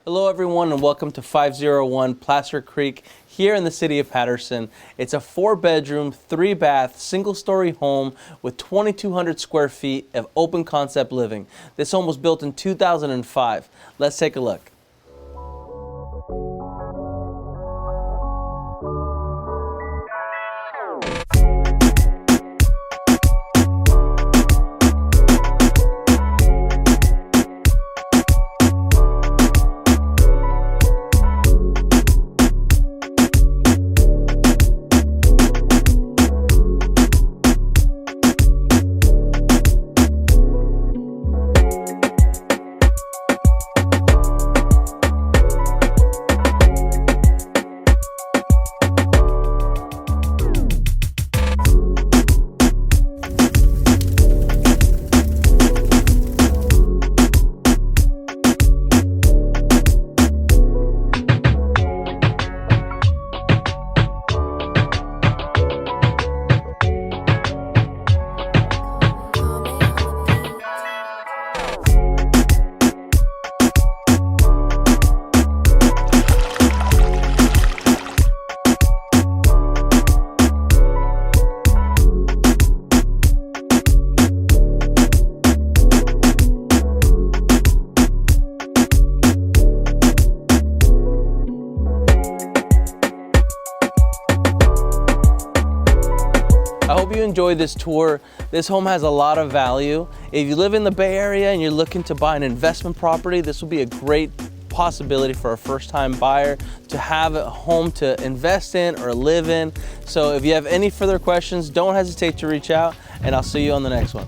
Hello everyone and welcome to 501 Placer Creek here in the city of Patterson. It's a 4-bedroom, 3-bath, single-story home with 2,200 square feet of open concept living. This home was built in 2005. Let's take a look. I hope you enjoyed this tour. This home has a lot of value. If you live in the Bay Area and you're looking to buy an investment property, this will be a great possibility for a first-time buyer to have a home to invest in or live in. So if you have any further questions, don't hesitate to reach out, and I'll see you on the next one.